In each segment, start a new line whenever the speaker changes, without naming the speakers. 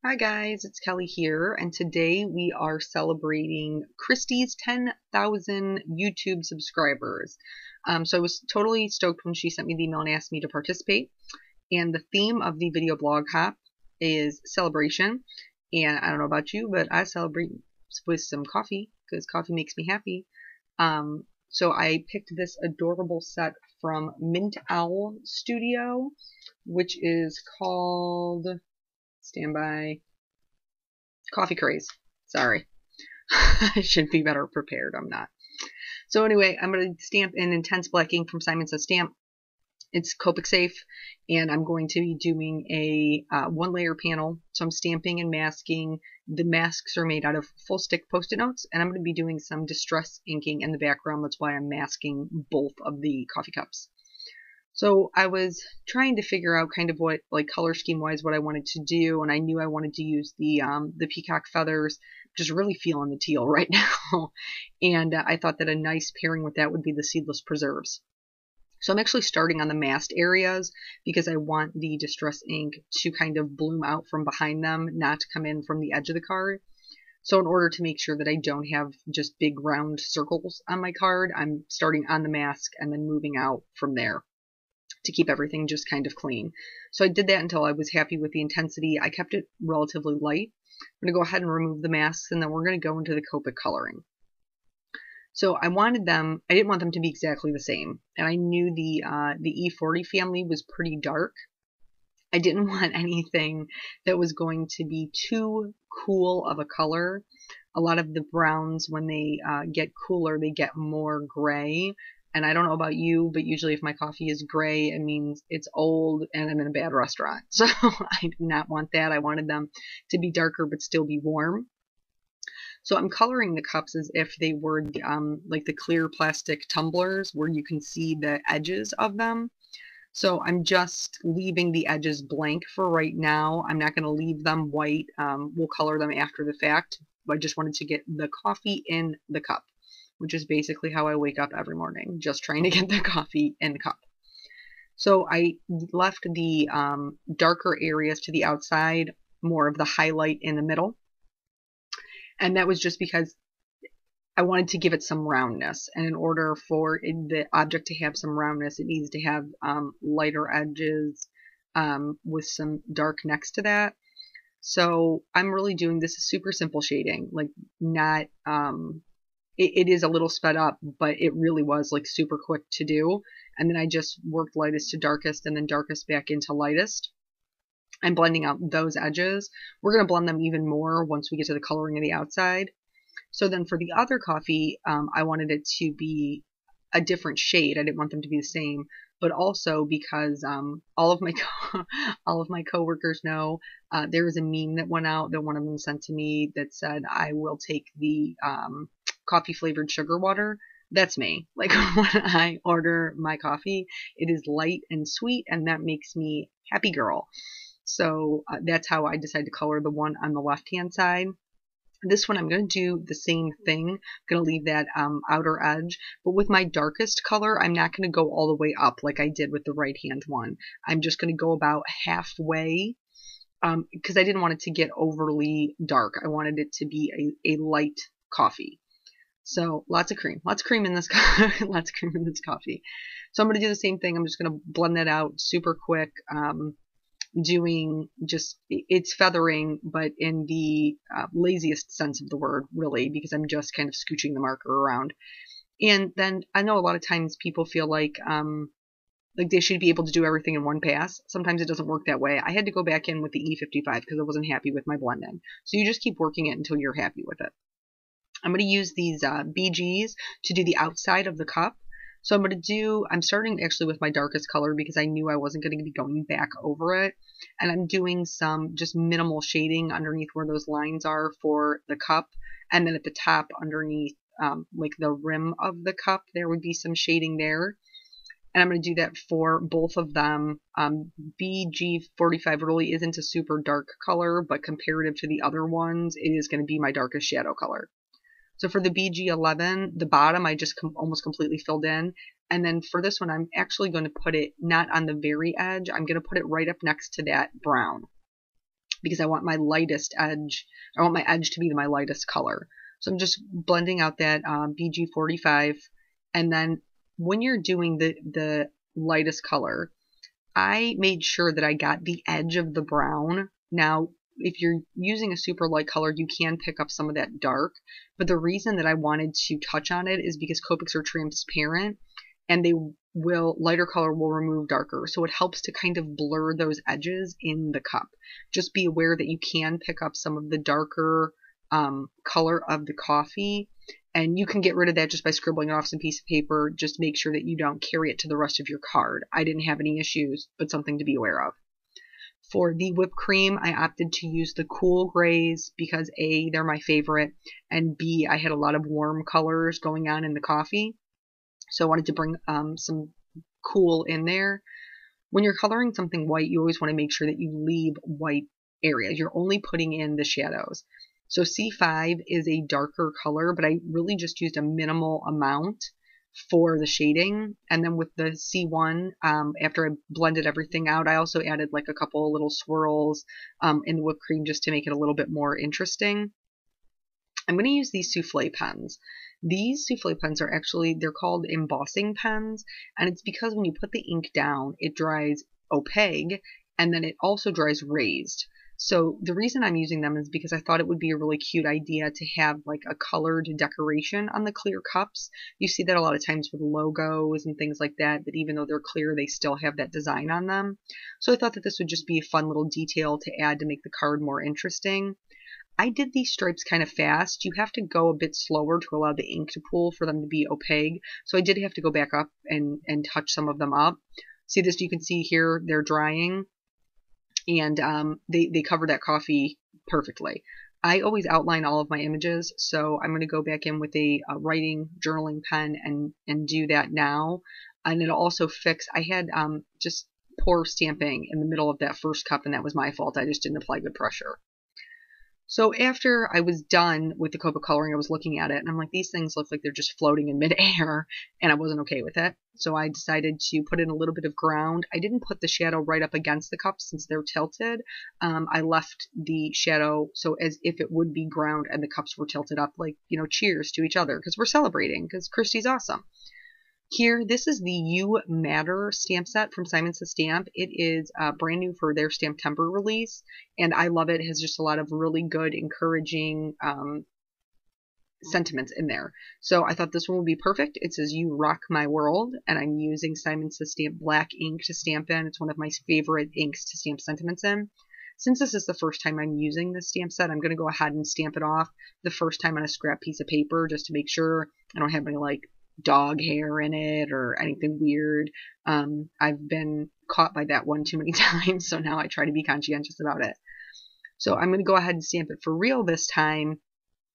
Hi guys, it's Kelly here, and today we are celebrating Christy's 10,000 YouTube subscribers. So I was totally stoked when she sent me the email and asked me to participate. And the theme of the video blog hop is celebration. And I don't know about you, but I celebrate with some coffee because coffee makes me happy. So I picked this adorable set from Mint Owl Studio, which is called... Standby. Coffee Craze. Sorry. I should be better prepared. I'm not. So anyway, I'm going to stamp in Intense Black ink from Simon Says Stamp. It's Copic safe, and I'm going to be doing a one-layer panel. So I'm stamping and masking. The masks are made out of full stick Post-it notes, and I'm going to be doing some distress inking in the background. That's why I'm masking both of the coffee cups. So I was trying to figure out kind of what, like, color scheme wise, what I wanted to do, and I knew I wanted to use the peacock feathers, just really feeling the teal right now. And I thought that a nice pairing with that would be the seedless preserves. So I'm actually starting on the masked areas because I want the distress ink to kind of bloom out from behind them, not to come in from the edge of the card. So in order to make sure that I don't have just big round circles on my card, I'm starting on the mask and then moving out from there to keep everything just kind of clean. So I did that until I was happy with the intensity. I kept it relatively light. I'm going to go ahead and remove the masks, and then we're going to go into the Copic coloring. So I didn't want them to be exactly the same. And I knew the E40 family was pretty dark. I didn't want anything that was going to be too cool of a color. A lot of the browns, when they get cooler, they get more gray. And I don't know about you, but usually if my coffee is gray, it means it's old and I'm in a bad restaurant. So I did not want that. I wanted them to be darker but still be warm. So I'm coloring the cups as if they were like the clear plastic tumblers where you can see the edges of them. So I'm just leaving the edges blank for right now. I'm not going to leave them white. We'll color them after the fact. I just wanted to get the coffee in the cup, which is basically how I wake up every morning, just trying to get the coffee in the cup. So I left the darker areas to the outside, more of the highlight in the middle. And that was just because I wanted to give it some roundness. And in order for the object to have some roundness, it needs to have lighter edges with some dark next to that. So I'm really doing this super simple shading, like not... It is a little sped up, but it really was like super quick to do. And then I just worked lightest to darkest and then darkest back into lightest. I'm blending out those edges. We're going to blend them even more once we get to the coloring of the outside. So then for the other coffee, I wanted it to be a different shade. I didn't want them to be the same, but also because all of my coworkers know there was a meme that went out that one of them sent to me that said, "I will take the coffee flavored sugar water." That's me. Like when I order my coffee, it is light and sweet, and that makes me happy girl. So that's how I decided to color the one on the left hand side. This one I'm going to do the same thing. I'm going to leave that outer edge, but with my darkest color, I'm not going to go all the way up like I did with the right hand one. I'm just going to go about halfway because I didn't want it to get overly dark. I wanted it to be a light coffee. So lots of cream in this lots of cream in this coffee. So I'm going to do the same thing. I'm just going to blend that out super quick. Doing just, it's feathering, but in the laziest sense of the word, really, because I'm just kind of scooching the marker around. And then I know a lot of times people feel like they should be able to do everything in one pass. Sometimes it doesn't work that way. I had to go back in with the E55 because I wasn't happy with my blending. So you just keep working it until you're happy with it. I'm going to use these BGs to do the outside of the cup. So I'm starting actually with my darkest color because I knew I wasn't going to be going back over it. And I'm doing some just minimal shading underneath where those lines are for the cup. And then at the top underneath, like the rim of the cup, there would be some shading there. And I'm going to do that for both of them. BG45 really isn't a super dark color, but comparative to the other ones, it is going to be my darkest shadow color. So for the BG11, the bottom I just almost completely filled in. And then for this one, I'm actually going to put it not on the very edge. I'm going to put it right up next to that brown. because I want my lightest edge. I want my edge to be my lightest color. So I'm just blending out that BG45. And then when you're doing the lightest color, I made sure that I got the edge of the brown. Now, if you're using a super light color, you can pick up some of that dark. But the reason that I wanted to touch on it is because Copics are transparent, and lighter color will remove darker. So it helps to kind of blur those edges in the cup. Just be aware that you can pick up some of the darker color of the coffee, and you can get rid of that just by scribbling it off some piece of paper. Just make sure that you don't carry it to the rest of your card. I didn't have any issues, but something to be aware of. For the whipped cream, I opted to use the cool grays because A, they're my favorite, and B, I had a lot of warm colors going on in the coffee. So I wanted to bring some cool in there. When you're coloring something white, you always want to make sure that you leave white areas. You're only putting in the shadows. So C5 is a darker color, but I really just used a minimal amount for the shading. And then with the C1, after I blended everything out, I also added like a couple of little swirls in the whipped cream just to make it a little bit more interesting. I'm going to use these souffle pens. These souffle pens are actually, they're called embossing pens, and it's because when you put the ink down, it dries opaque, and then it also dries raised. So the reason I'm using them is because I thought it would be a really cute idea to have like a colored decoration on the clear cups. You see that a lot of times with logos and things like that, that even though they're clear, they still have that design on them. So I thought that this would just be a fun little detail to add to make the card more interesting. I did these stripes kind of fast. You have to go a bit slower to allow the ink to pool for them to be opaque. So I did have to go back up and touch some of them up. See this, you can see here, they're drying. And they cover that coffee perfectly. I always outline all of my images, so I'm going to go back in with a writing journaling pen and do that now. And it'll also fix, I had just poor stamping in the middle of that first cup, and that was my fault. I just didn't apply good pressure. So after I was done with the Copic coloring, I was looking at it, and I'm like, these things look like they're just floating in midair, and I wasn't okay with it. So I decided to put in a little bit of ground. I didn't put the shadow right up against the cup since they're tilted. I left the shadow so as if it would be ground and the cups were tilted up, like, you know, cheers to each other, because we're celebrating, because Christy's awesome. Here, this is the You Matter stamp set from Simon Says Stamp. It is brand new for their Stamptember release, and I love it. It has just a lot of really good, encouraging sentiments in there. So I thought this one would be perfect. It says, "You rock my world," and I'm using Simon Says Stamp black ink to stamp in. It's one of my favorite inks to stamp sentiments in. Since this is the first time I'm using this stamp set, I'm going to go ahead and stamp it off the first time on a scrap piece of paper just to make sure I don't have any, like, dog hair in it or anything weird. I've been caught by that one too many times, so now I try to be conscientious about it. So I'm going to go ahead and stamp it for real this time.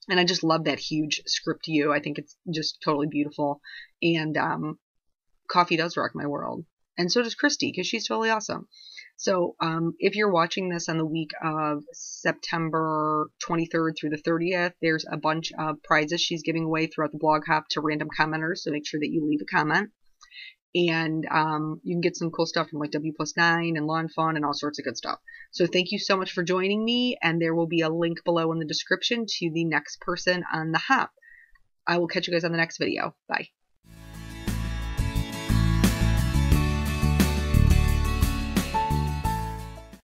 And I just love that huge script U. I think it's just totally beautiful. And coffee does rock my world. And so does Christy, because she's totally awesome. So if you're watching this on the week of September 23rd through the 30th, there's a bunch of prizes she's giving away throughout the blog hop to random commenters. So make sure that you leave a comment. And you can get some cool stuff from like W+9 and Lawn Fun and all sorts of good stuff. So thank you so much for joining me. And there will be a link below in the description to the next person on the hop. I will catch you guys on the next video. Bye.